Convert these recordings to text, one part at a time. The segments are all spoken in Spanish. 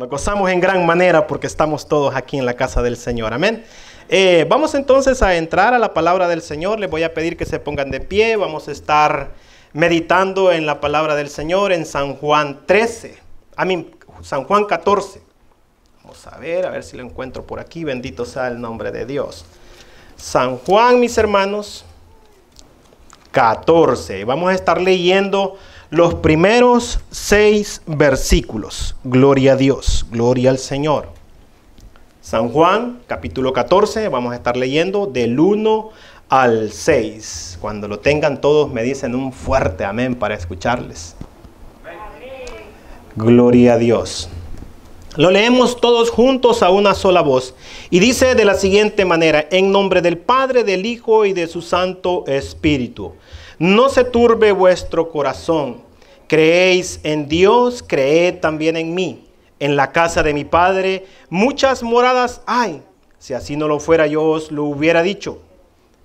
nos gozamos en gran manera porque estamos todos aquí en la casa del Señor. Amén. Vamos entonces a entrar a la palabra del Señor. Les voy a pedir que se pongan de pie. Vamos a estar meditando en la palabra del Señor en San Juan 13. San Juan 14. Vamos a ver si lo encuentro por aquí. Bendito sea el nombre de Dios. San Juan, mis hermanos, 14. Vamos a estar leyendo los primeros 6 versículos. Gloria a Dios, gloria al Señor. San Juan, capítulo 14, vamos a estar leyendo del 1 al 6. Cuando lo tengan todos me dicen un fuerte amén para escucharles. Amén. Gloria a Dios. Lo leemos todos juntos a una sola voz. Y dice de la siguiente manera: en nombre del Padre, del Hijo y de su Santo Espíritu. No se turbe vuestro corazón. Creéis en Dios, creed también en mí. En la casa de mi Padre muchas moradas hay. Si así no lo fuera, yo os lo hubiera dicho.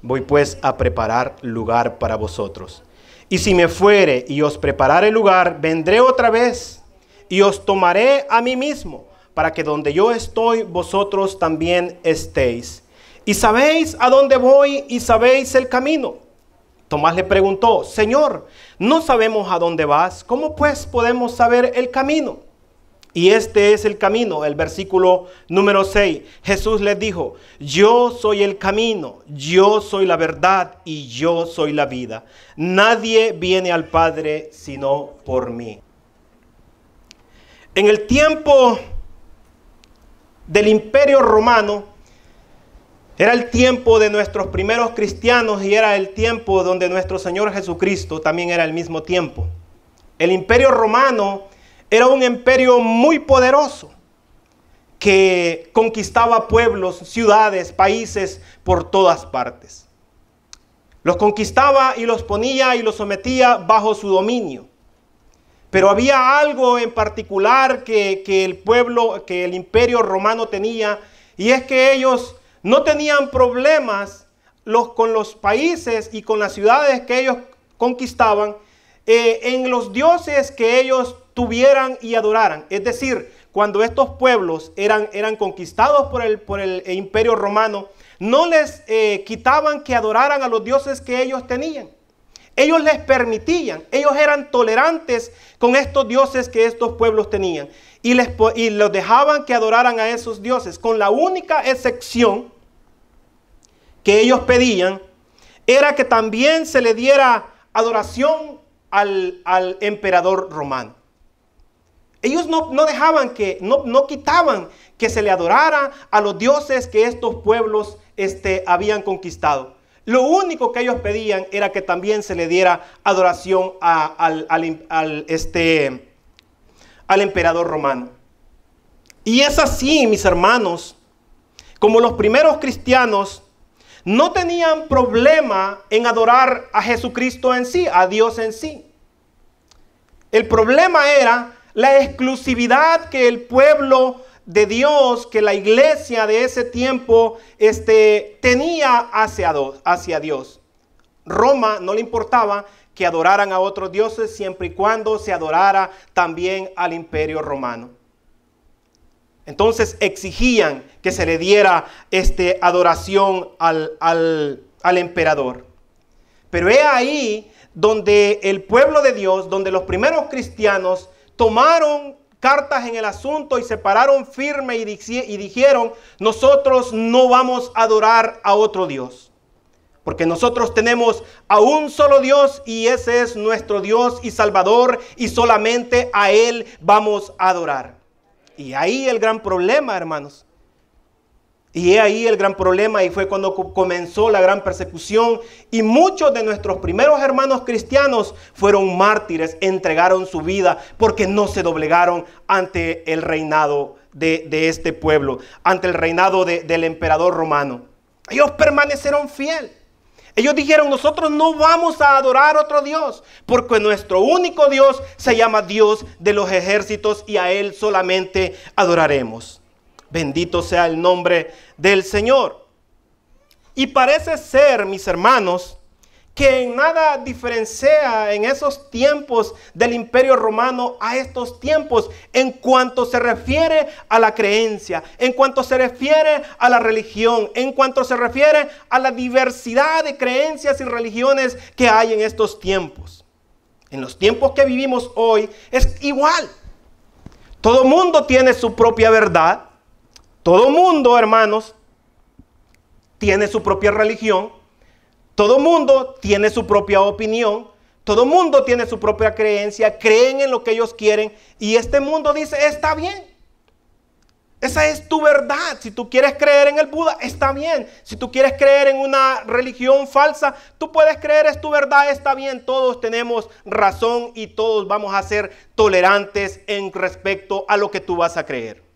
Voy pues a preparar lugar para vosotros. Y si me fuere y os preparare lugar, vendré otra vez y os tomaré a mí mismo, para que donde yo estoy, vosotros también estéis. Y sabéis a dónde voy y sabéis el camino. Tomás le preguntó: Señor, no sabemos a dónde vas, ¿cómo pues podemos saber el camino? Y este es el camino, el versículo número 6. Jesús les dijo: yo soy el camino, yo soy la verdad y yo soy la vida. Nadie viene al Padre sino por mí. En el tiempo del Imperio Romano, era el tiempo de nuestros primeros cristianos y era el tiempo donde nuestro Señor Jesucristo también era el mismo tiempo. El Imperio Romano era un imperio muy poderoso que conquistaba pueblos, ciudades, países por todas partes. Los conquistaba y los ponía y los sometía bajo su dominio. Pero había algo en particular que el Imperio Romano tenía, y es que ellos no tenían problemas con los países y con las ciudades que ellos conquistaban en los dioses que ellos tuvieran y adoraran. Es decir, cuando estos pueblos eran conquistados por el Imperio Romano, no les quitaban que adoraran a los dioses que ellos tenían. Ellos les permitían, ellos eran tolerantes con estos dioses que estos pueblos tenían. Y los dejaban que adoraran a esos dioses, con la única excepción que ellos pedían era que también se le diera adoración al emperador romano. Ellos no quitaban que se le adorara a los dioses que estos pueblos habían conquistado. Lo único que ellos pedían era que también se le diera adoración al emperador romano. Y es así, mis hermanos, como los primeros cristianos no tenían problema en adorar a Jesucristo en sí, a Dios en sí. El problema era la exclusividad que el pueblo de Dios, que la iglesia de ese tiempo tenía hacia Dios. Roma no le importaba que adoraran a otros dioses siempre y cuando se adorara también al Imperio Romano. Entonces exigían que se le diera adoración al emperador. Pero es ahí donde el pueblo de Dios, donde los primeros cristianos tomaron cartas en el asunto y se pararon firme y dijeron: nosotros no vamos a adorar a otro Dios, porque nosotros tenemos a un solo Dios y ese es nuestro Dios y Salvador, y solamente a Él vamos a adorar. Y ahí el gran problema, hermanos. Y ahí el gran problema, y fue cuando comenzó la gran persecución. Y muchos de nuestros primeros hermanos cristianos fueron mártires, entregaron su vida porque no se doblegaron ante el reinado de este pueblo, ante el reinado del emperador romano. Ellos permanecieron fieles. Ellos dijeron: nosotros no vamos a adorar a otro Dios, porque nuestro único Dios se llama Dios de los ejércitos y a Él solamente adoraremos. Bendito sea el nombre del Señor. Y parece ser, mis hermanos, que en nada diferencia en esos tiempos del Imperio Romano a estos tiempos en cuanto se refiere a la creencia, en cuanto se refiere a la religión, en cuanto se refiere a la diversidad de creencias y religiones que hay en estos tiempos. En los tiempos que vivimos hoy es igual. Todo mundo tiene su propia verdad. Todo mundo, hermanos, tiene su propia religión. Todo mundo tiene su propia opinión. Todo mundo tiene su propia creencia. Creen en lo que ellos quieren. Y este mundo dice, está bien. Esa es tu verdad. Si tú quieres creer en el Buda, está bien. Si tú quieres creer en una religión falsa, tú puedes creer, es tu verdad, está bien. Todos tenemos razón y todos vamos a ser tolerantes en respecto a lo que tú vas a creer.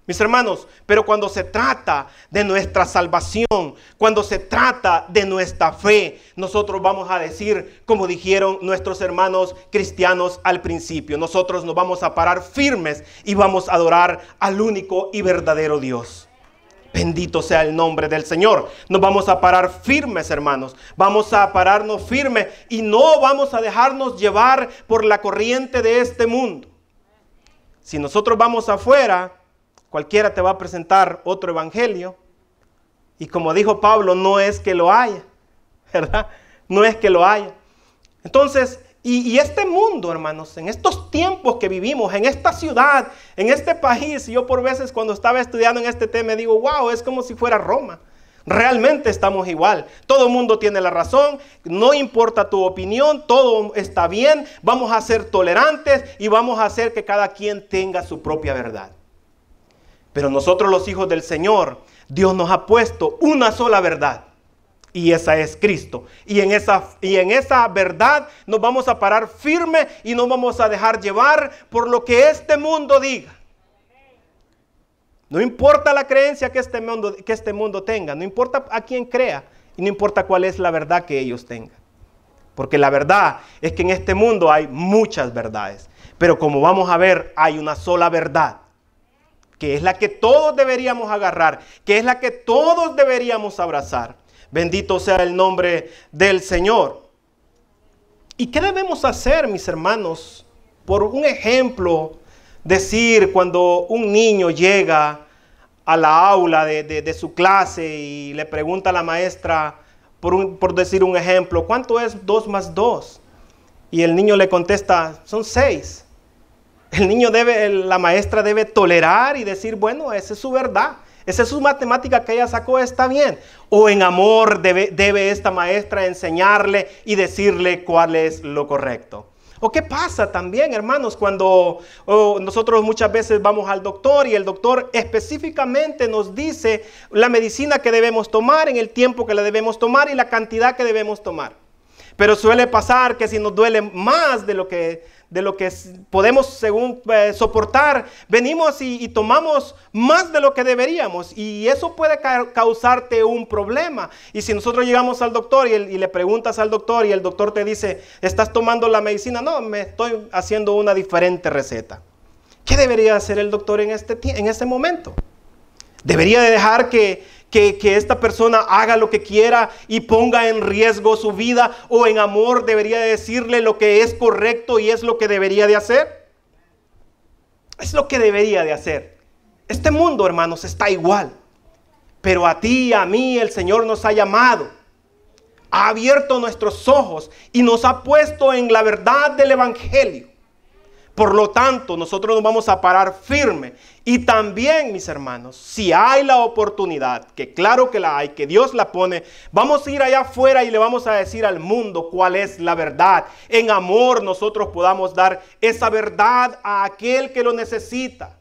Mis hermanos, pero cuando se trata de nuestra salvación, cuando se trata de nuestra fe, nosotros vamos a decir, como dijeron nuestros hermanos cristianos al principio, nosotros nos vamos a parar firmes y vamos a adorar al único y verdadero Dios. Bendito sea el nombre del Señor. Nos vamos a parar firmes, hermanos. Vamos a pararnos firmes y no vamos a dejarnos llevar por la corriente de este mundo. Si nosotros vamos afuera, cualquiera te va a presentar otro evangelio. Y como dijo Pablo, no es que lo haya, ¿verdad? No es que lo haya. Entonces, y este mundo, hermanos, en estos tiempos que vivimos, en esta ciudad, en este país, yo por veces cuando estaba estudiando en este tema, digo, wow, es como si fuera Roma. Realmente estamos igual. Todo el mundo tiene la razón. No importa tu opinión. Todo está bien. Vamos a ser tolerantes y vamos a hacer que cada quien tenga su propia verdad. Pero nosotros los hijos del Señor, Dios nos ha puesto una sola verdad. Y esa es Cristo. Y en esa verdad nos vamos a parar firme y no vamos a dejar llevar por lo que este mundo diga. No importa la creencia que este mundo tenga. No importa a quién crea. Y no importa cuál es la verdad que ellos tengan. Porque la verdad es que en este mundo hay muchas verdades. Pero como vamos a ver, hay una sola verdad, que es la que todos deberíamos agarrar, que es la que todos deberíamos abrazar. Bendito sea el nombre del Señor. ¿Y qué debemos hacer, mis hermanos? Por un ejemplo, decir cuando un niño llega a la aula de su clase y le pregunta a la maestra, por decir un ejemplo, ¿cuánto es 2 más 2? Y el niño le contesta, son 6. La maestra debe tolerar y decir, bueno, esa es su verdad. Esa es su matemática que ella sacó, está bien. O en amor debe esta maestra enseñarle y decirle cuál es lo correcto. ¿O qué pasa también, hermanos, cuando nosotros muchas veces vamos al doctor y el doctor específicamente nos dice la medicina que debemos tomar, en el tiempo que la debemos tomar y la cantidad que debemos tomar? Pero suele pasar que si nos duele más de lo que podemos según soportar, venimos y tomamos más de lo que deberíamos, y eso puede causarte un problema. Y si nosotros llegamos al doctor y le preguntas al doctor y el doctor te dice, ¿estás tomando la medicina? No, me estoy haciendo una diferente receta. ¿Qué debería hacer el doctor en este momento? ¿Debería de dejar que esta persona haga lo que quiera y ponga en riesgo su vida, o en amor debería decirle lo que es correcto y es lo que debería de hacer? Es lo que debería de hacer. Este mundo, hermanos, está igual. Pero a ti y a mí el Señor nos ha llamado, ha abierto nuestros ojos y nos ha puesto en la verdad del Evangelio. Por lo tanto, nosotros nos vamos a parar firme. Y también, mis hermanos, si hay la oportunidad, que claro que la hay, que Dios la pone, vamos a ir allá afuera y le vamos a decir al mundo cuál es la verdad. En amor nosotros podamos dar esa verdad a aquel que lo necesita.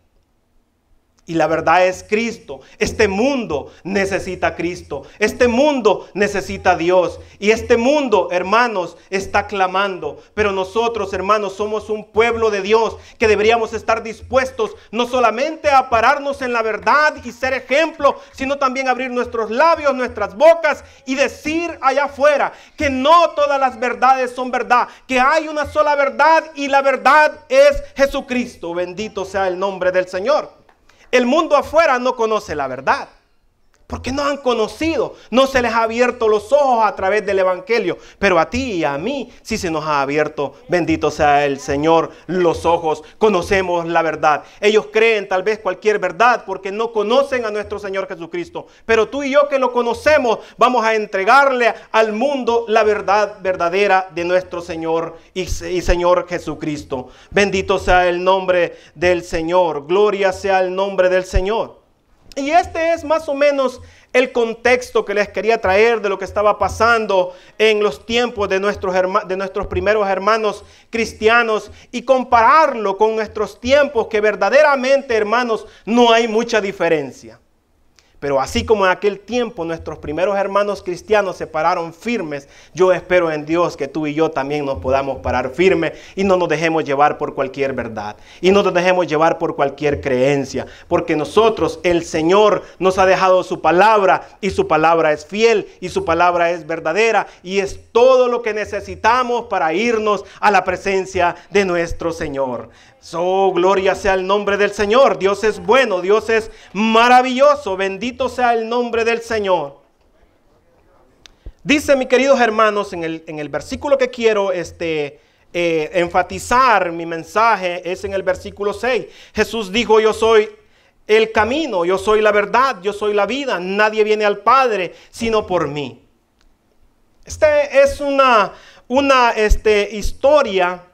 Y la verdad es Cristo. Este mundo necesita a Cristo. Este mundo necesita a Dios. Y este mundo, hermanos, está clamando. Pero nosotros, hermanos, somos un pueblo de Dios que deberíamos estar dispuestos no solamente a pararnos en la verdad y ser ejemplo, sino también abrir nuestros labios, nuestras bocas y decir allá afuera que no todas las verdades son verdad, que hay una sola verdad y la verdad es Jesucristo. Bendito sea el nombre del Señor. El mundo afuera no conoce la verdad. Porque no han conocido, no se les ha abierto los ojos a través del evangelio. Pero a ti y a mí sí se nos ha abierto, bendito sea el Señor, los ojos. Conocemos la verdad. Ellos creen tal vez cualquier verdad porque no conocen a nuestro Señor Jesucristo. Pero tú y yo que lo conocemos, vamos a entregarle al mundo la verdad verdadera de nuestro Señor y Señor Jesucristo. Bendito sea el nombre del Señor. Gloria sea el nombre del Señor. Y este es más o menos el contexto que les quería traer de lo que estaba pasando en los tiempos de nuestros primeros hermanos cristianos y compararlo con nuestros tiempos, que verdaderamente, hermanos, no hay mucha diferencia. Pero así como en aquel tiempo nuestros primeros hermanos cristianos se pararon firmes, yo espero en Dios que tú y yo también nos podamos parar firmes y no nos dejemos llevar por cualquier verdad. Y no nos dejemos llevar por cualquier creencia. Porque nosotros, el Señor, nos ha dejado su palabra y su palabra es fiel y su palabra es verdadera. Y es todo lo que necesitamos para irnos a la presencia de nuestro Señor. Oh, gloria sea el nombre del Señor. Dios es bueno, Dios es maravilloso. Bendito sea el nombre del Señor. Dice, mis queridos hermanos, en el versículo que quiero enfatizar mi mensaje, es en el versículo 6. Jesús dijo: yo soy el camino, yo soy la verdad, yo soy la vida. Nadie viene al Padre sino por mí. Es una historia.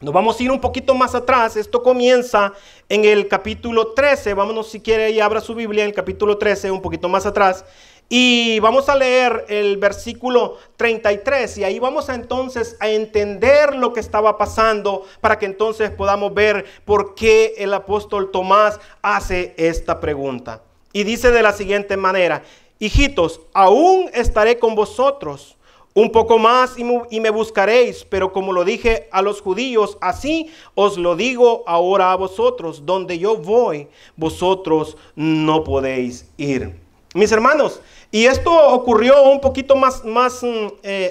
Nos vamos a ir un poquito más atrás. Esto comienza en el capítulo 13. Vámonos, si quiere, y abra su Biblia en el capítulo 13, un poquito más atrás. Y vamos a leer el versículo 33. Y ahí vamos entonces a entender lo que estaba pasando, para que entonces podamos ver por qué el apóstol Tomás hace esta pregunta. Y dice de la siguiente manera: hijitos, aún estaré con vosotros un poco más y me buscaréis, pero como lo dije a los judíos, así os lo digo ahora a vosotros: donde yo voy, vosotros no podéis ir. Mis hermanos, y esto ocurrió un poquito más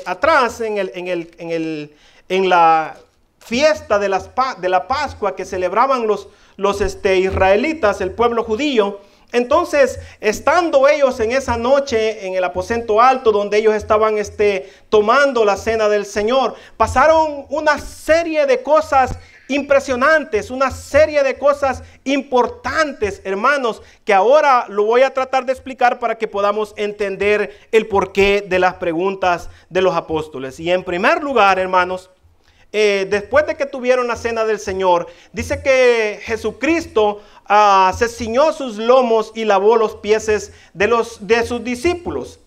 atrás en la fiesta de la Pascua que celebraban los israelitas, el pueblo judío. Entonces, estando ellos en esa noche en el aposento alto donde ellos estaban tomando la cena del Señor, pasaron una serie de cosas impresionantes, una serie de cosas importantes, hermanos, que ahora lo voy a tratar de explicar para que podamos entender el porqué de las preguntas de los apóstoles. Y en primer lugar, hermanos, después de que tuvieron la cena del Señor, dice que Jesucristo se ciñó sus lomos y lavó los pies de sus discípulos.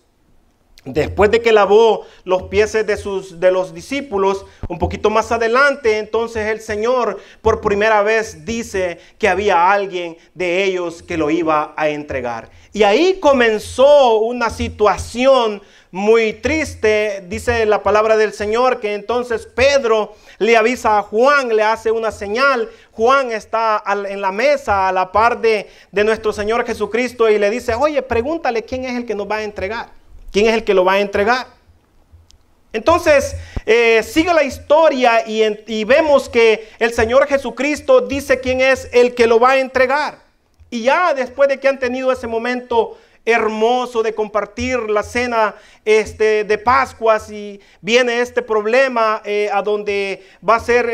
Después de que lavó los pies de los discípulos, un poquito más adelante, entonces el Señor por primera vez dice que había alguien de ellos que lo iba a entregar. Y ahí comenzó una situación muy triste. Dice la palabra del Señor que entonces Pedro le avisa a Juan, le hace una señal. Juan está en la mesa a la par de nuestro Señor Jesucristo y le dice: oye, pregúntale quién es el que nos va a entregar. ¿Quién es el que lo va a entregar? Entonces sigue la historia y vemos que el Señor Jesucristo dice quién es el que lo va a entregar. Y ya después de que han tenido ese momento hermoso de compartir la cena de Pascuas, y viene este problema a donde va a ser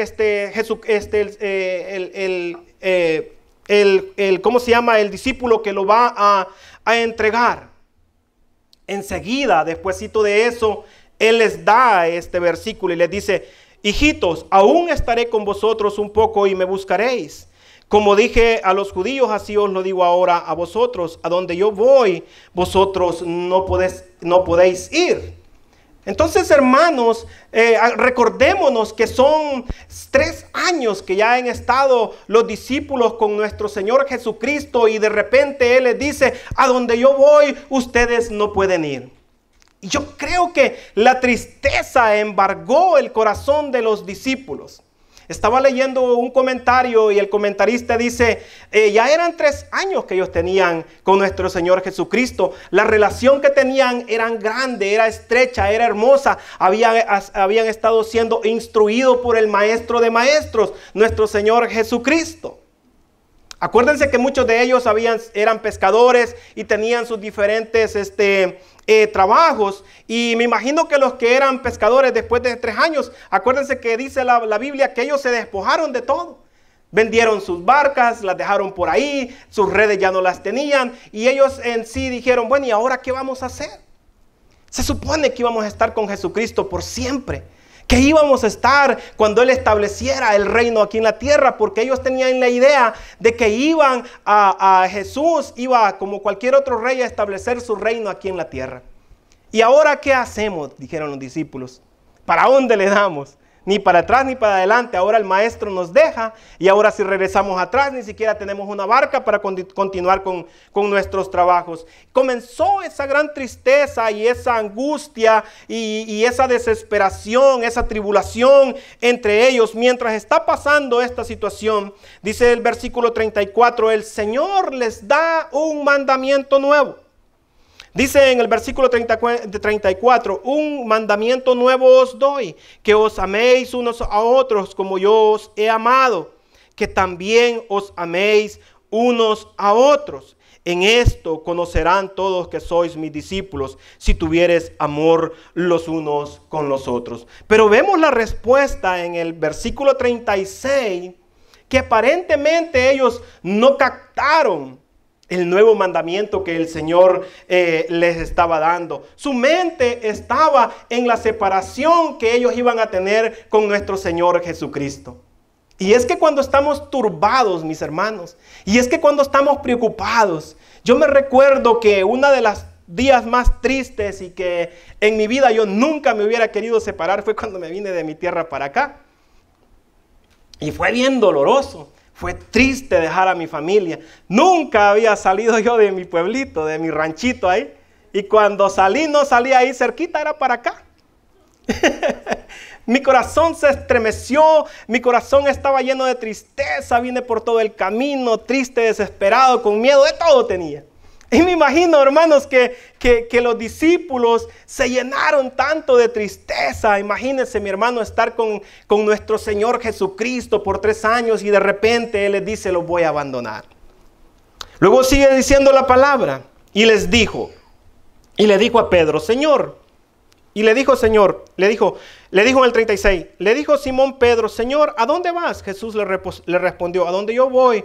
¿cómo se llama? El discípulo que lo va a entregar. Enseguida, despuesito de eso, Él les da este versículo y les dice: hijitos, aún estaré con vosotros un poco y me buscaréis. Como dije a los judíos, así os lo digo ahora a vosotros: a donde yo voy, vosotros no podéis ir. Entonces, hermanos, recordémonos que son 3 años que ya han estado los discípulos con nuestro Señor Jesucristo, y de repente Él les dice: a donde yo voy, ustedes no pueden ir. Y yo creo que la tristeza embargó el corazón de los discípulos. Estaba leyendo un comentario y el comentarista dice, ya eran 3 años que ellos tenían con nuestro Señor Jesucristo. La relación que tenían era grande, era estrecha, era hermosa. Habían estado siendo instruidos por el Maestro de Maestros, nuestro Señor Jesucristo. Acuérdense que muchos de ellos eran pescadores y tenían sus diferentes trabajos. Y me imagino que los que eran pescadores después de 3 años, acuérdense que dice la Biblia que ellos se despojaron de todo. Vendieron sus barcas, las dejaron por ahí, sus redes ya no las tenían. Y ellos en sí dijeron, bueno, ¿y ahora qué vamos a hacer? Se supone que íbamos a estar con Jesucristo por siempre. Que íbamos a estar cuando Él estableciera el reino aquí en la tierra, porque ellos tenían la idea de que iban a Jesús, iba como cualquier otro rey a establecer su reino aquí en la tierra. ¿Y ahora qué hacemos?, dijeron los discípulos. ¿Para dónde le damos? Ni para atrás ni para adelante. Ahora el maestro nos deja y ahora si regresamos atrás ni siquiera tenemos una barca para continuar con nuestros trabajos. Comenzó esa gran tristeza y esa angustia y esa desesperación, esa tribulación entre ellos. Mientras está pasando esta situación, dice el versículo 34, el Señor les da un mandamiento nuevo. Dice en el versículo 34, un mandamiento nuevo os doy, que os améis unos a otros como yo os he amado, que también os améis unos a otros. En esto conocerán todos que sois mis discípulos, si tuviereis amor los unos con los otros. Pero vemos la respuesta en el versículo 36, que aparentemente ellos no captaron el nuevo mandamiento que el Señor les estaba dando. Su mente estaba en la separación que ellos iban a tener con nuestro Señor Jesucristo. Y es que cuando estamos turbados, mis hermanos, y es que cuando estamos preocupados, yo me recuerdo que una de las días más tristes y que en mi vida yo nunca me hubiera querido separar fue cuando me vine de mi tierra para acá. Y fue bien doloroso. Fue triste dejar a mi familia. Nunca había salido yo de mi pueblito, de mi ranchito ahí. Y cuando salí, no salí ahí cerquita, era para acá. Mi corazón se estremeció, mi corazón estaba lleno de tristeza. Vine por todo el camino, triste, desesperado, con miedo, de todo tenía. Y me imagino, hermanos, que los discípulos se llenaron tanto de tristeza. Imagínense, mi hermano, estar con nuestro Señor Jesucristo por 3 años y de repente Él les dice, los voy a abandonar. Luego sigue diciendo la palabra y les dijo, y le dijo a Pedro, Señor, y le dijo en el 36, le dijo Simón Pedro, Señor, ¿a dónde vas? Jesús le respondió, a donde yo voy.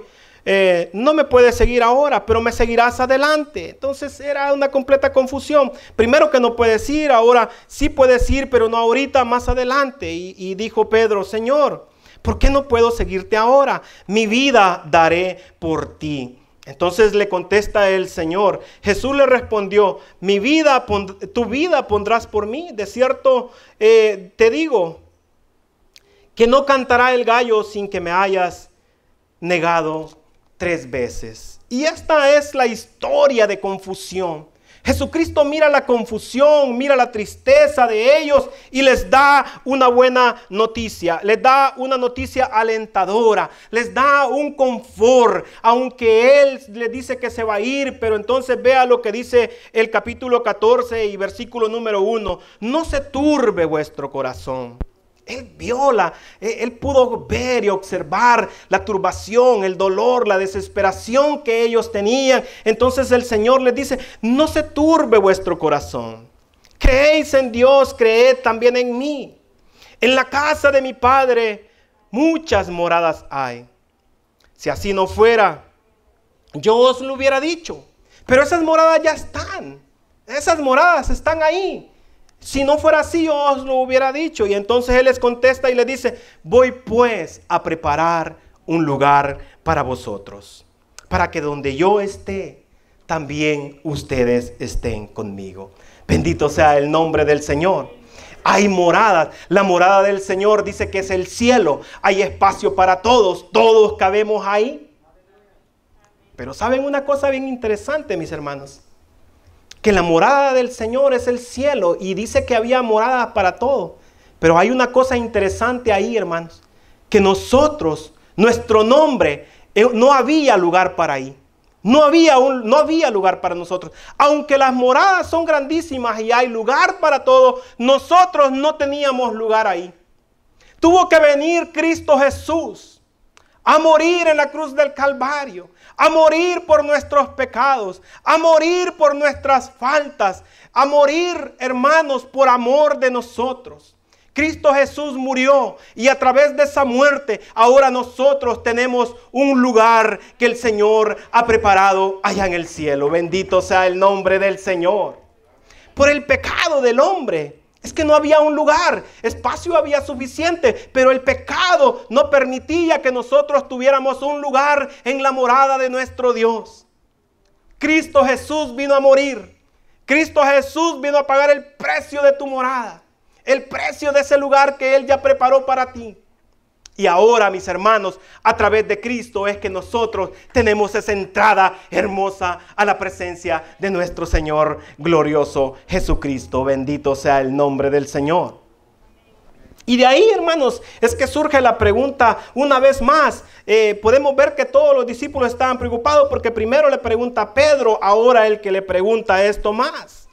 No me puedes seguir ahora, pero me seguirás adelante. Entonces era una completa confusión. Primero que no puedes ir, ahora sí puedes ir, pero no ahorita, más adelante. Y dijo Pedro, Señor, ¿por qué no puedo seguirte ahora? Mi vida daré por ti. Entonces le contesta el Señor. Jesús le respondió, tu vida pondrás por mí. De cierto te digo que no cantará el gallo sin que me hayas negado 3 veces. Y esta es la historia de confusión. Jesucristo mira la confusión, mira la tristeza de ellos y les da una buena noticia. Les da una noticia alentadora, les da un confort, aunque Él les dice que se va a ir. Pero entonces vea lo que dice el capítulo 14 y versículo número 1. No se turbe vuestro corazón. Él pudo ver y observar la turbación, el dolor, la desesperación que ellos tenían. Entonces el Señor les dice, no se turbe vuestro corazón. Creéis en Dios, creed también en mí. En la casa de mi Padre muchas moradas hay. Si así no fuera, yo os lo hubiera dicho. Pero esas moradas ya están. Esas moradas están ahí. Si no fuera así, yo os lo hubiera dicho. Y entonces Él les contesta y les dice, voy pues a preparar un lugar para vosotros, para que donde yo esté, también ustedes estén conmigo. Bendito sea el nombre del Señor. Hay moradas. La morada del Señor dice que es el cielo. Hay espacio para todos. Todos cabemos ahí. Pero ¿saben una cosa bien interesante, mis hermanos? Que la morada del Señor es el cielo y dice que había moradas para todo. Pero hay una cosa interesante ahí, hermanos, que nosotros, nuestro nombre, no había lugar para ahí. No había lugar para nosotros. Aunque las moradas son grandísimas y hay lugar para todo, nosotros no teníamos lugar ahí. Tuvo que venir Cristo Jesús a morir en la cruz del Calvario. a morir por nuestros pecados, a morir por nuestras faltas, a morir, hermanos, por amor de nosotros. Cristo Jesús murió y a través de esa muerte ahora nosotros tenemos un lugar que el Señor ha preparado allá en el cielo. Bendito sea el nombre del Señor. Por el pecado del hombre es que no había un lugar, espacio había suficiente, pero el pecado no permitía que nosotros tuviéramos un lugar en la morada de nuestro Dios. Cristo Jesús vino a morir. Cristo Jesús vino a pagar el precio de tu morada. El precio de ese lugar que Él ya preparó para ti. Y ahora, mis hermanos, a través de Cristo es que nosotros tenemos esa entrada hermosa a la presencia de nuestro Señor glorioso Jesucristo. Bendito sea el nombre del Señor. Y de ahí, hermanos, es que surge la pregunta una vez más. Podemos ver que todos los discípulos estaban preocupados porque primero le pregunta a Pedro, ahora el que le pregunta es Tomás.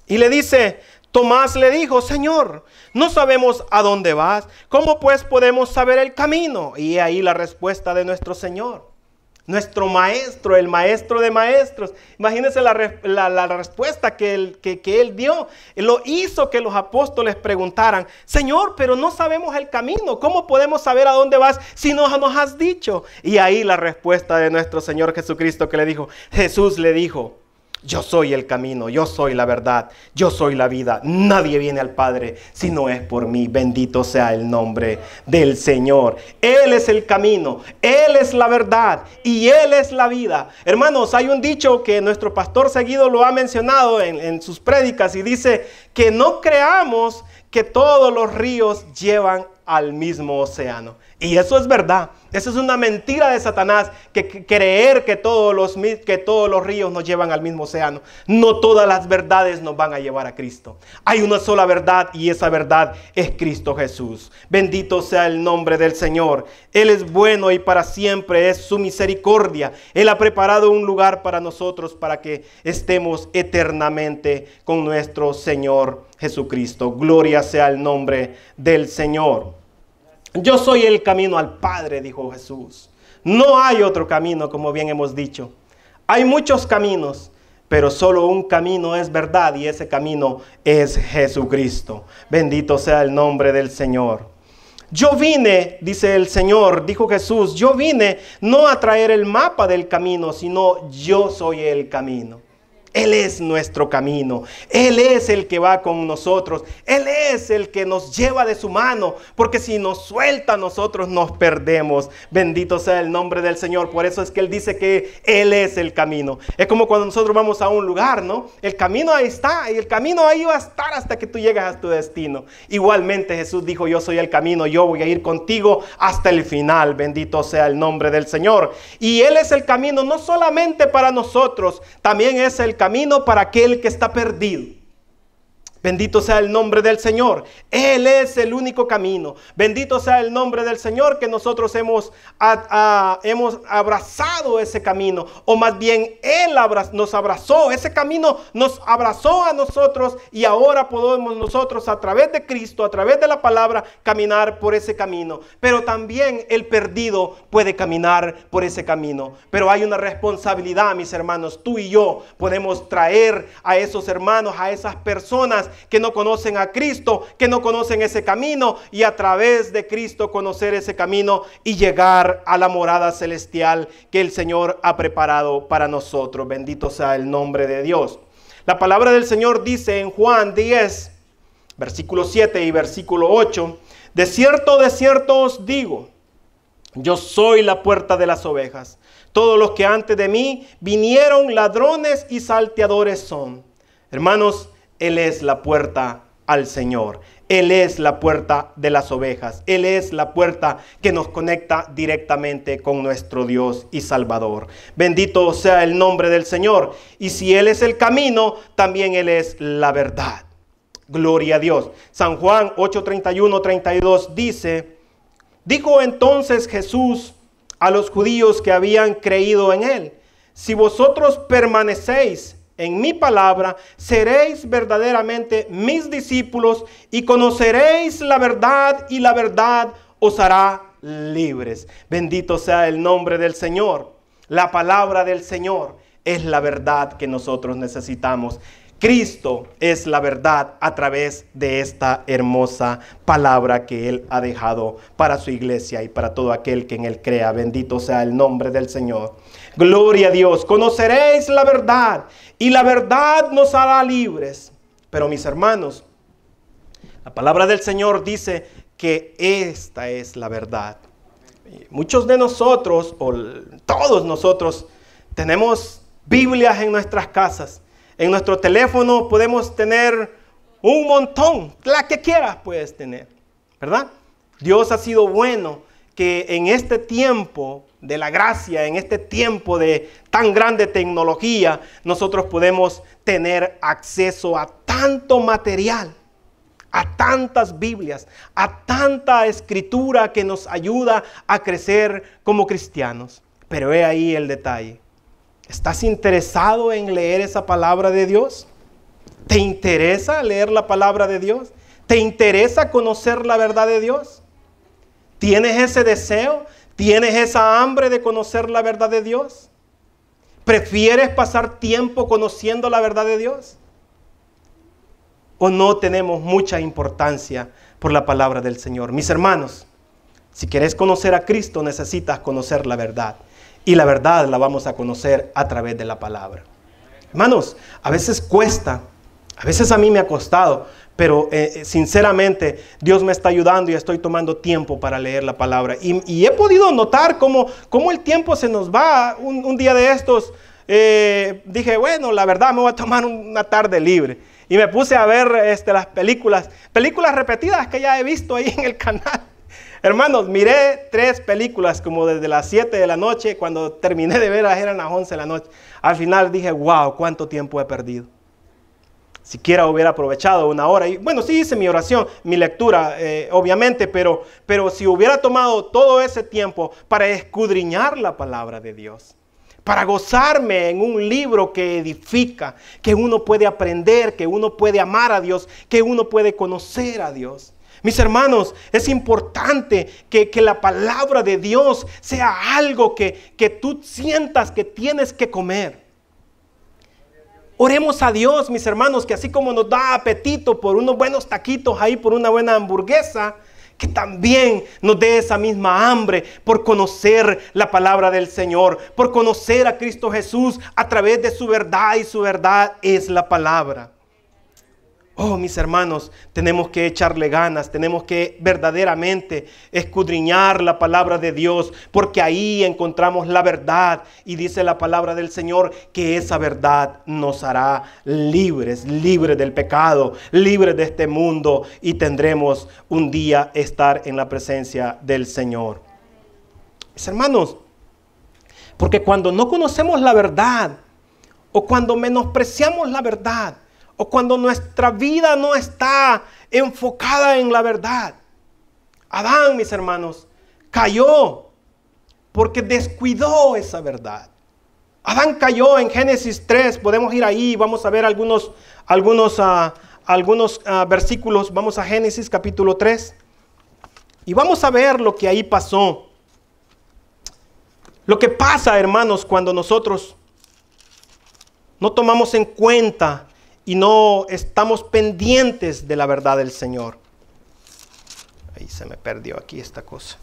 Y le dice... Tomás le dijo, Señor, no sabemos a dónde vas. ¿Cómo pues podemos saber el camino? Y ahí la respuesta de nuestro Señor. Nuestro maestro, el maestro de maestros. Imagínense la respuesta que él dio. Lo hizo que los apóstoles preguntaran, Señor, pero no sabemos el camino. ¿Cómo podemos saber a dónde vas si no nos has dicho? Y ahí la respuesta de nuestro Señor Jesucristo que le dijo, Jesús le dijo, yo soy el camino, yo soy la verdad, yo soy la vida. Nadie viene al Padre si no es por mí. Bendito sea el nombre del Señor. Él es el camino, Él es la verdad y Él es la vida. Hermanos, hay un dicho que nuestro pastor seguido lo ha mencionado en sus prédicas y dice que no creamos que todos los ríos llevan al mismo océano. Y eso es verdad. Eso es una mentira de Satanás, que creer que todos los ríos nos llevan al mismo océano. No todas las verdades nos van a llevar a Cristo. Hay una sola verdad y esa verdad es Cristo Jesús. Bendito sea el nombre del Señor. Él es bueno y para siempre es su misericordia. Él ha preparado un lugar para nosotros para que estemos eternamente con nuestro Señor Jesucristo. Gloria sea el nombre del Señor. Yo soy el camino al Padre, dijo Jesús. No hay otro camino, como bien hemos dicho. Hay muchos caminos, pero solo un camino es verdad y ese camino es Jesucristo. Bendito sea el nombre del Señor. Yo vine, dice el Señor, dijo Jesús, yo vine no a traer el mapa del camino, sino yo soy el camino. Él es nuestro camino. Él es el que va con nosotros. Él es el que nos lleva de su mano. Porque si nos suelta, nosotros nos perdemos. Bendito sea el nombre del Señor. Por eso es que Él dice que Él es el camino. Es como cuando nosotros vamos a un lugar, ¿no? El camino ahí está. Y el camino ahí va a estar hasta que tú llegas a tu destino. Igualmente Jesús dijo, yo soy el camino. Yo voy a ir contigo hasta el final. Bendito sea el nombre del Señor. Y Él es el camino no solamente para nosotros. También es el camino para aquel que está perdido. Bendito sea el nombre del Señor. Él es el único camino. Bendito sea el nombre del Señor que nosotros hemos abrazado ese camino. O más bien Él nos abrazó. Ese camino nos abrazó a nosotros. Y ahora podemos nosotros a través de Cristo, a través de la palabra, caminar por ese camino. Pero también el perdido puede caminar por ese camino. Pero hay una responsabilidad, mis hermanos. Tú y yo podemos traer a esos hermanos, a esas personas que no conocen a Cristo, que no conocen ese camino, y a través de Cristo conocer ese camino y llegar a la morada celestial que el Señor ha preparado para nosotros. Bendito sea el nombre de Dios. La palabra del Señor dice en Juan 10, versículo 7 y versículo 8, de cierto os digo, yo soy la puerta de las ovejas. Todos los que antes de mí vinieron ladrones y salteadores son. Hermanos, Él es la puerta al Señor. Él es la puerta de las ovejas. Él es la puerta que nos conecta directamente con nuestro Dios y Salvador. Bendito sea el nombre del Señor. Y si Él es el camino, también Él es la verdad. Gloria a Dios. San Juan 8:31-32 dice, dijo entonces Jesús a los judíos que habían creído en Él, si vosotros permanecéis en mi palabra, seréis verdaderamente mis discípulos y conoceréis la verdad y la verdad os hará libres. Bendito sea el nombre del Señor. La palabra del Señor es la verdad que nosotros necesitamos. Cristo es la verdad a través de esta hermosa palabra que Él ha dejado para su iglesia y para todo aquel que en Él crea. Bendito sea el nombre del Señor. Gloria a Dios. Conoceréis la verdad y la verdad nos hará libres. Pero mis hermanos, la palabra del Señor dice que esta es la verdad. Muchos de nosotros, o todos nosotros, tenemos Biblias en nuestras casas. En nuestro teléfono podemos tener un montón, la que quieras puedes tener, ¿verdad? Dios ha sido bueno que en este tiempo de la gracia, en este tiempo de tan grande tecnología, nosotros podemos tener acceso a tanto material, a tantas Biblias, a tanta escritura que nos ayuda a crecer como cristianos. Pero he ahí el detalle. ¿Estás interesado en leer esa palabra de Dios? ¿Te interesa leer la palabra de Dios? ¿Te interesa conocer la verdad de Dios? ¿Tienes ese deseo? ¿Tienes esa hambre de conocer la verdad de Dios? ¿Prefieres pasar tiempo conociendo la verdad de Dios? ¿O no tenemos mucha importancia por la palabra del Señor? Mis hermanos, si quieres conocer a Cristo, necesitas conocer la verdad. Y la verdad la vamos a conocer a través de la palabra. Hermanos, a veces cuesta, a veces a mí me ha costado, pero sinceramente Dios me está ayudando y estoy tomando tiempo para leer la palabra. Y he podido notar cómo el tiempo se nos va. Un día de estos dije, bueno, la verdad me voy a tomar una tarde libre. Y me puse a ver las películas repetidas que ya he visto ahí en el canal. Hermanos, miré 3 películas como desde las 7 de la noche. Cuando terminé de verlas eran las 11 de la noche. Al final dije, wow, cuánto tiempo he perdido. Siquiera hubiera aprovechado una hora. Y bueno, sí hice mi oración, mi lectura, obviamente. Pero si hubiera tomado todo ese tiempo para escudriñar la palabra de Dios. Para gozarme en un libro que edifica, que uno puede aprender, que uno puede amar a Dios, que uno puede conocer a Dios. Mis hermanos, es importante que la palabra de Dios sea algo que tú sientas que tienes que comer. Oremos a Dios, mis hermanos, que así como nos da apetito por unos buenos taquitos ahí, por una buena hamburguesa, que también nos dé esa misma hambre por conocer la palabra del Señor, por conocer a Cristo Jesús a través de su verdad, y su verdad es la palabra. Oh, mis hermanos, tenemos que echarle ganas, tenemos que verdaderamente escudriñar la palabra de Dios, porque ahí encontramos la verdad y dice la palabra del Señor que esa verdad nos hará libres del pecado, libres de este mundo y tendremos un día estar en la presencia del Señor. Mis hermanos, porque cuando no conocemos la verdad o cuando menospreciamos la verdad, o cuando nuestra vida no está enfocada en la verdad. Adán, mis hermanos, cayó porque descuidó esa verdad. Adán cayó en Génesis 3. Podemos ir ahí, vamos a ver algunos versículos. Vamos a Génesis capítulo 3. Y vamos a ver lo que ahí pasó. Lo que pasa, hermanos, cuando nosotros no tomamos en cuenta y no estamos pendientes de la verdad del Señor. Ahí se me perdió aquí esta cosa.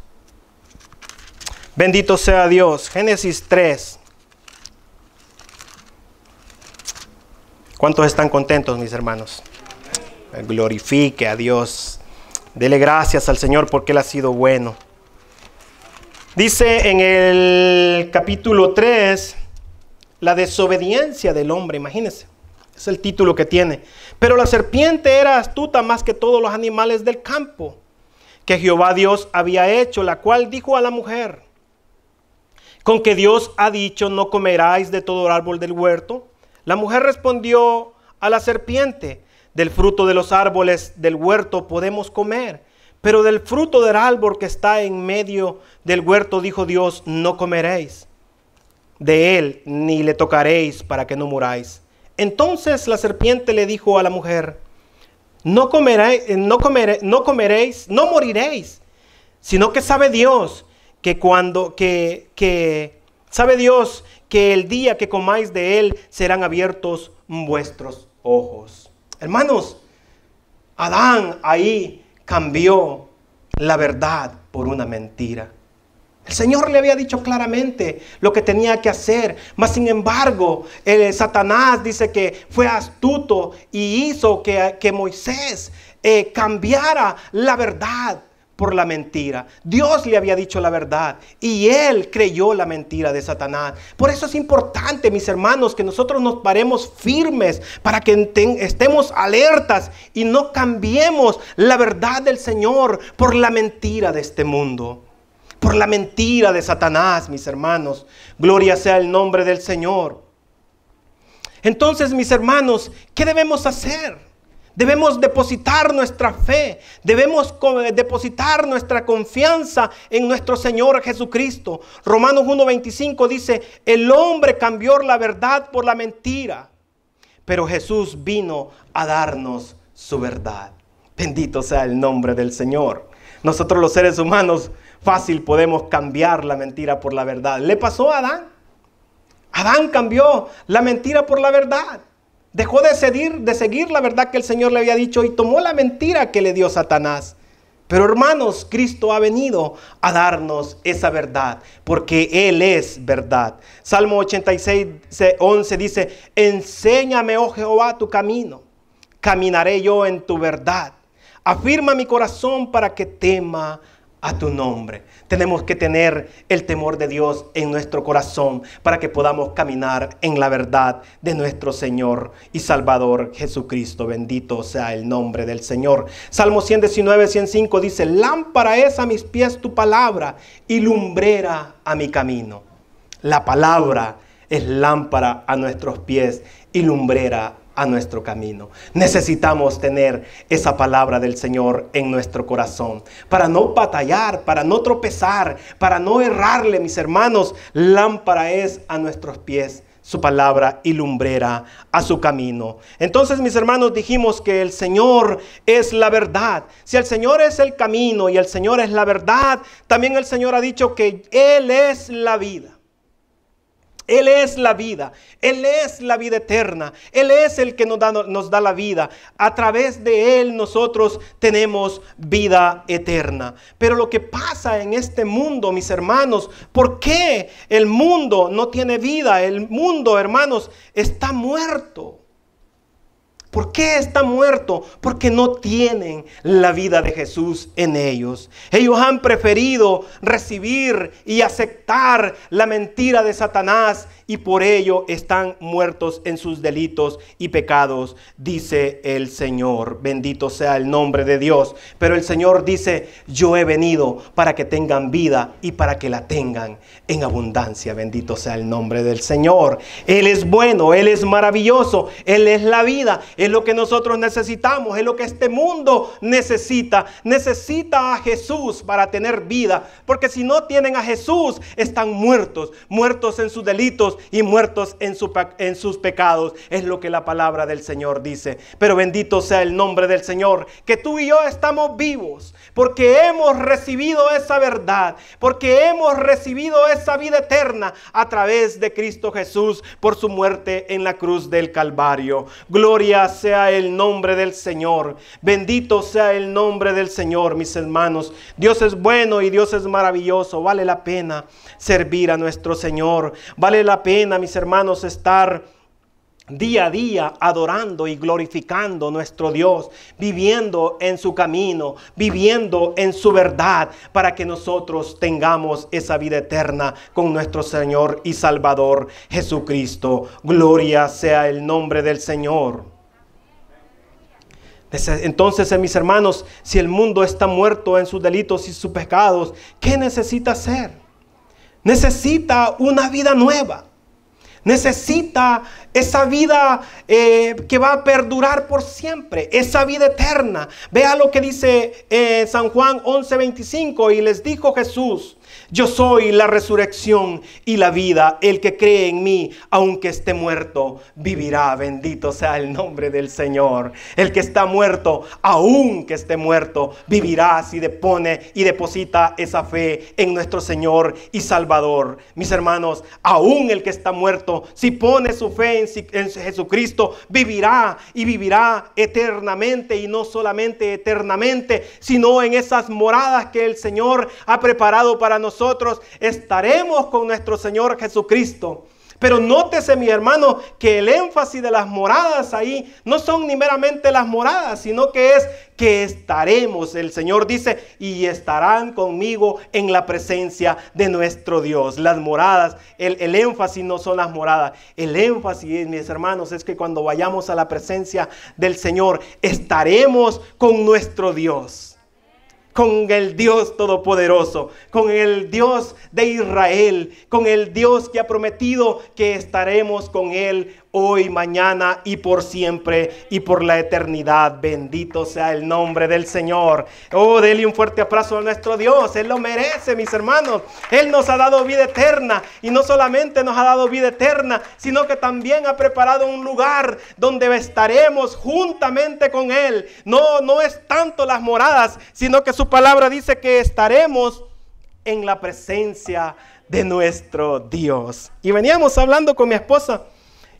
Bendito sea Dios. Génesis 3. ¿Cuántos están contentos, mis hermanos? Glorifique a Dios. Dele gracias al Señor porque Él ha sido bueno. Dice en el capítulo 3, la desobediencia del hombre, imagínense. Es el título que tiene. Pero la serpiente era astuta más que todos los animales del campo que Jehová Dios había hecho, la cual dijo a la mujer: ¿con que Dios ha dicho no comeráis de todo árbol del huerto? La mujer respondió a la serpiente: del fruto de los árboles del huerto podemos comer, pero del fruto del árbol que está en medio del huerto, dijo Dios, no comeréis de él, ni le tocaréis para que no muráis. Entonces la serpiente le dijo a la mujer: no moriréis, sino que sabe Dios que Sabe Dios que el día que comáis de él serán abiertos vuestros ojos. Hermanos, Adán ahí cambió la verdad por una mentira. El Señor le había dicho claramente lo que tenía que hacer, mas sin embargo, Satanás dice que fue astuto y hizo que Moisés cambiara la verdad por la mentira. Dios le había dicho la verdad y él creyó la mentira de Satanás. Por eso es importante, mis hermanos, que nosotros nos paremos firmes para que estemos alertas y no cambiemos la verdad del Señor por la mentira de este mundo, por la mentira de Satanás, mis hermanos. Gloria sea el nombre del Señor. Entonces, mis hermanos, ¿qué debemos hacer? Debemos depositar nuestra fe, debemos depositar nuestra confianza en nuestro Señor Jesucristo. Romanos 1:25 dice, el hombre cambió la verdad por la mentira, pero Jesús vino a darnos su verdad. Bendito sea el nombre del Señor. Nosotros los seres humanos fácil podemos cambiar la mentira por la verdad. ¿Le pasó a Adán? Adán cambió la mentira por la verdad. Dejó de seguir la verdad que el Señor le había dicho y tomó la mentira que le dio Satanás. Pero hermanos, Cristo ha venido a darnos esa verdad, porque Él es verdad. Salmo 86:11 dice, enséñame, oh Jehová, tu camino. Caminaré yo en tu verdad. Afirma mi corazón para que tema a tu nombre. Tenemos que tener el temor de Dios en nuestro corazón para que podamos caminar en la verdad de nuestro Señor y Salvador Jesucristo. Bendito sea el nombre del Señor. Salmo 119:105 dice, lámpara es a mis pies tu palabra y lumbrera a mi camino. La palabra es lámpara a nuestros pies y lumbrera a nuestro camino. Necesitamos tener esa palabra del Señor en nuestro corazón para no batallar, para no tropezar, para no errarle, mis hermanos. Lámpara es a nuestros pies su palabra y lumbrera a su camino. Entonces, mis hermanos, dijimos que el Señor es la verdad. Si el Señor es el camino y el Señor es la verdad, también el Señor ha dicho que Él es la vida. Él es la vida, Él es la vida eterna, Él es el que nos da la vida. A través de Él nosotros tenemos vida eterna. Pero lo que pasa en este mundo, mis hermanos, ¿por qué el mundo no tiene vida? El mundo, hermanos, está muerto. ¿Por qué está muerto? Porque no tienen la vida de Jesús en ellos. Ellos han preferido recibir y aceptar la mentira de Satanás y por ello están muertos en sus delitos y pecados, dice el Señor. Bendito sea el nombre de Dios. Pero el Señor dice, yo he venido para que tengan vida y para que la tengan en abundancia. Bendito sea el nombre del Señor. Él es bueno, Él es maravilloso, Él es la vida. Es lo que nosotros necesitamos, es lo que este mundo necesita. Necesita a Jesús para tener vida, porque si no tienen a Jesús, están muertos, muertos en sus delitos y muertos en sus pecados. Es lo que la palabra del Señor dice. Pero bendito sea el nombre del Señor, que tú y yo estamos vivos, porque hemos recibido esa verdad, porque hemos recibido esa vida eterna a través de Cristo Jesús por su muerte en la cruz del Calvario. Gloria sea el nombre del Señor. Bendito sea el nombre del Señor, mis hermanos. Dios es bueno y Dios es maravilloso. Vale la pena servir a nuestro Señor. Vale la pena, mis hermanos, estar día a día adorando y glorificando a nuestro Dios, viviendo en su camino, viviendo en su verdad, para que nosotros tengamos esa vida eterna con nuestro Señor y Salvador Jesucristo. Gloria sea el nombre del Señor. Entonces, mis hermanos, si el mundo está muerto en sus delitos y sus pecados, ¿qué necesita hacer? Necesita una vida nueva. Necesita esa vida que va a perdurar por siempre, esa vida eterna. Vea lo que dice San Juan 11:25, y les dijo Jesús, Yo soy la resurrección y la vida. El que cree en mí, aunque esté muerto, vivirá. Bendito sea el nombre del Señor. El que está muerto, aunque esté muerto, vivirá si depone y deposita esa fe en nuestro Señor y Salvador. Mis hermanos, aún el que está muerto, si pone su fe en Jesucristo, vivirá y vivirá eternamente. Y no solamente eternamente, sino en esas moradas que el Señor ha preparado para nosotros. Estaremos con nuestro Señor Jesucristo. Pero nótese, mi hermano, que el énfasis de las moradas ahí no son ni meramente las moradas, sino que es que estaremos. El Señor dice, y estarán conmigo en la presencia de nuestro Dios. Las moradas, el énfasis no son las moradas. El énfasis, mis hermanos, es que cuando vayamos a la presencia del Señor, estaremos con nuestro Dios. Con el Dios Todopoderoso, con el Dios de Israel, con el Dios que ha prometido que estaremos con Él hoy, mañana y por siempre y por la eternidad. Bendito sea el nombre del Señor. Oh, dele un fuerte aplauso a nuestro Dios. Él lo merece, mis hermanos. Él nos ha dado vida eterna, y no solamente nos ha dado vida eterna, sino que también ha preparado un lugar donde estaremos juntamente con Él. No es tanto las moradas, sino que su palabra dice que estaremos en la presencia de nuestro Dios. Y veníamos hablando con mi esposa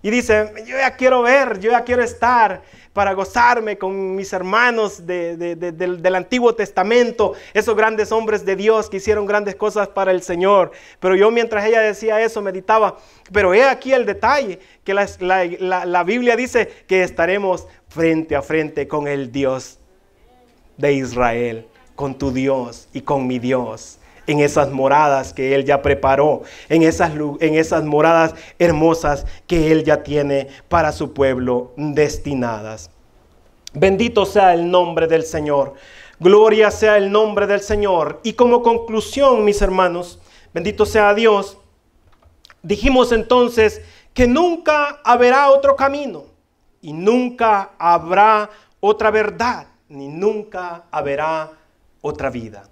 y dice, yo ya quiero ver, yo ya quiero estar para gozarme con mis hermanos del Antiguo Testamento, esos grandes hombres de Dios que hicieron grandes cosas para el Señor. Pero yo, mientras ella decía eso, meditaba, pero he aquí el detalle, que la Biblia dice que estaremos frente a frente con el Dios de Israel, con tu Dios y con mi Dios, en esas moradas que Él ya preparó, en esas moradas hermosas que Él ya tiene para su pueblo destinadas. Bendito sea el nombre del Señor, gloria sea el nombre del Señor. Y como conclusión, mis hermanos, bendito sea Dios, dijimos entonces que nunca habrá otro camino y nunca habrá otra verdad, ni nunca habrá otra vida.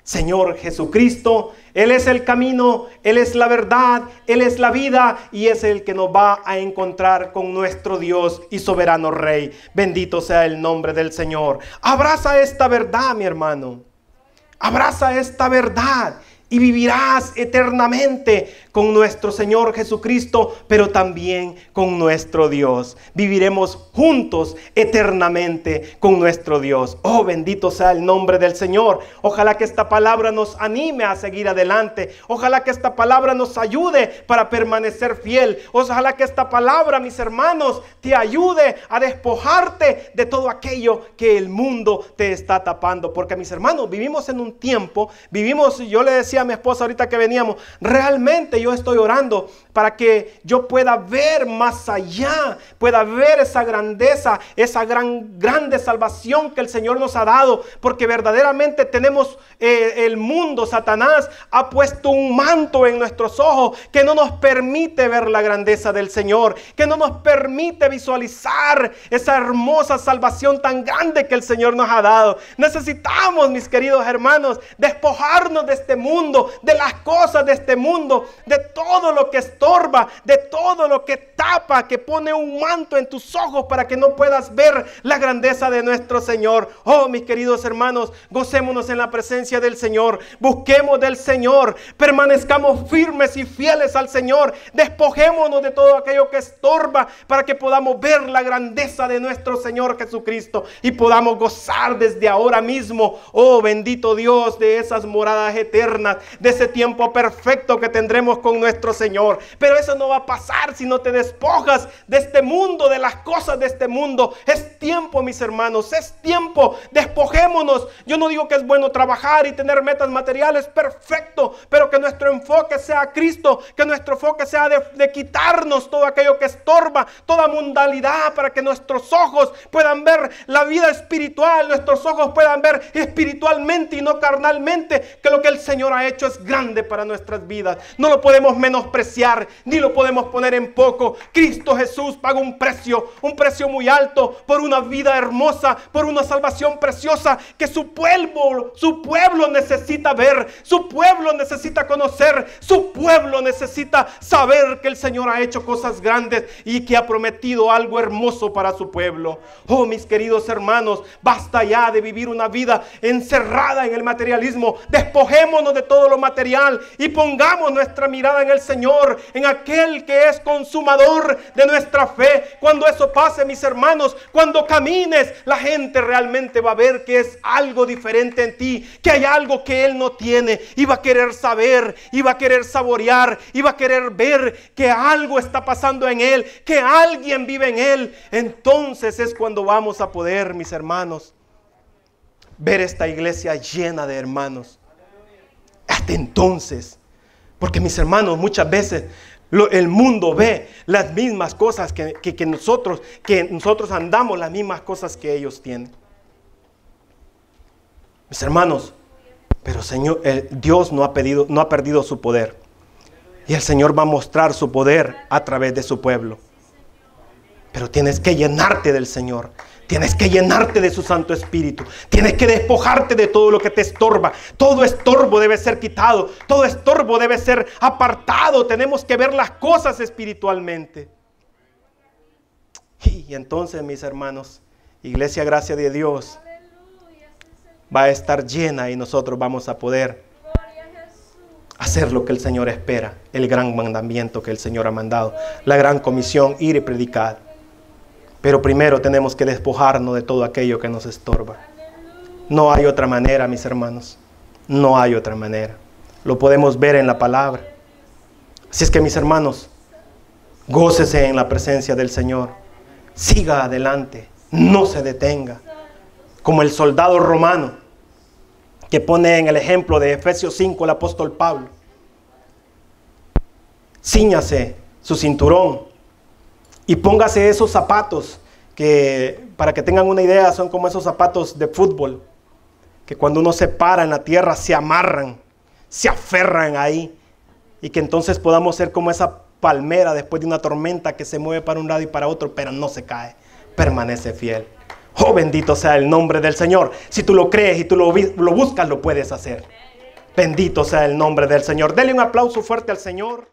Señor Jesucristo, Él es el camino, Él es la verdad, Él es la vida, y es el que nos va a encontrar con nuestro Dios y soberano Rey. Bendito sea el nombre del Señor. Abraza esta verdad, mi hermano. Abraza esta verdad y vivirás eternamente con nuestro Señor Jesucristo, pero también con nuestro Dios. Viviremos juntos eternamente con nuestro Dios. Oh, bendito sea el nombre del Señor. Ojalá que esta palabra nos anime a seguir adelante. Ojalá que esta palabra nos ayude para permanecer fiel. Ojalá que esta palabra, mis hermanos, te ayude a despojarte de todo aquello que el mundo te está tapando. Porque, mis hermanos, vivimos en un tiempo, yo le decía a mi esposa ahorita que veníamos, realmente yo estoy orando para que yo pueda ver más allá, pueda ver esa grandeza, esa grande salvación que el Señor nos ha dado, porque verdaderamente tenemos el mundo, Satanás ha puesto un manto en nuestros ojos que no nos permite ver la grandeza del Señor, que no nos permite visualizar esa hermosa salvación tan grande que el Señor nos ha dado. Necesitamos, mis queridos hermanos, despojarnos de este mundo, de las cosas de este mundo, de todo lo que estorba, de todo lo que tapa, que pone un manto en tus ojos para que no puedas ver la grandeza de nuestro Señor. Oh, mis queridos hermanos, gocémonos en la presencia del Señor, busquemos del Señor, permanezcamos firmes y fieles al Señor, despojémonos de todo aquello que estorba para que podamos ver la grandeza de nuestro Señor Jesucristo y podamos gozar desde ahora mismo, oh bendito Dios, de esas moradas eternas, de ese tiempo perfecto que tendremos con nuestro Señor. Pero eso no va a pasar si no te despojas de este mundo, de las cosas de este mundo. Es tiempo, mis hermanos, es tiempo, despojémonos. Yo no digo que es bueno trabajar y tener metas materiales, perfecto, pero que nuestro enfoque sea Cristo, que nuestro enfoque sea de quitarnos todo aquello que estorba, toda mundanalidad, para que nuestros ojos puedan ver la vida espiritual, nuestros ojos puedan ver espiritualmente y no carnalmente, que lo que el Señor ha ha hecho es grande para nuestras vidas. No lo podemos menospreciar, ni lo podemos poner en poco. Cristo Jesús pagó un precio muy alto por una vida hermosa, por una salvación preciosa que su pueblo necesita ver, su pueblo necesita conocer, su pueblo necesita saber que el Señor ha hecho cosas grandes y que ha prometido algo hermoso para su pueblo. Oh, mis queridos hermanos, basta ya de vivir una vida encerrada en el materialismo. Despojémonos de todo lo material y pongamos nuestra mirada en el Señor, en aquel que es consumador de nuestra fe. Cuando eso pase, mis hermanos, cuando camines, la gente realmente va a ver que es algo diferente en ti, que hay algo que Él no tiene, y va a querer saber, y va a querer saborear, y va a querer ver que algo está pasando en Él, que alguien vive en Él. Entonces es cuando vamos a poder, mis hermanos, ver esta iglesia llena de hermanos. Hasta entonces, porque mis hermanos, muchas veces el mundo ve las mismas cosas que nosotros andamos las mismas cosas que ellos tienen. Mis hermanos, pero Señor, Dios no ha perdido su poder. Y el Señor va a mostrar su poder a través de su pueblo. Pero tienes que llenarte del Señor. Tienes que llenarte de su Santo Espíritu. Tienes que despojarte de todo lo que te estorba. Todo estorbo debe ser quitado. Todo estorbo debe ser apartado. Tenemos que ver las cosas espiritualmente. Y entonces, mis hermanos, Iglesia Gracia de Dios va a estar llena y nosotros vamos a poder hacer lo que el Señor espera. El gran mandamiento que el Señor ha mandado. La gran comisión, ir y predicar. Pero primero tenemos que despojarnos de todo aquello que nos estorba. No hay otra manera, mis hermanos. No hay otra manera. Lo podemos ver en la palabra. Así es que, mis hermanos, gócese en la presencia del Señor. Siga adelante. No se detenga. Como el soldado romano que pone en el ejemplo de Efesios 5 el apóstol Pablo. Cíñase su cinturón. Y póngase esos zapatos que, para que tengan una idea, son como esos zapatos de fútbol, que cuando uno se para en la tierra se amarran, se aferran ahí, y que entonces podamos ser como esa palmera después de una tormenta que se mueve para un lado y para otro, pero no se cae, permanece fiel. Oh, bendito sea el nombre del Señor. Si tú lo crees y tú lo buscas, lo puedes hacer. Bendito sea el nombre del Señor. Dele un aplauso fuerte al Señor.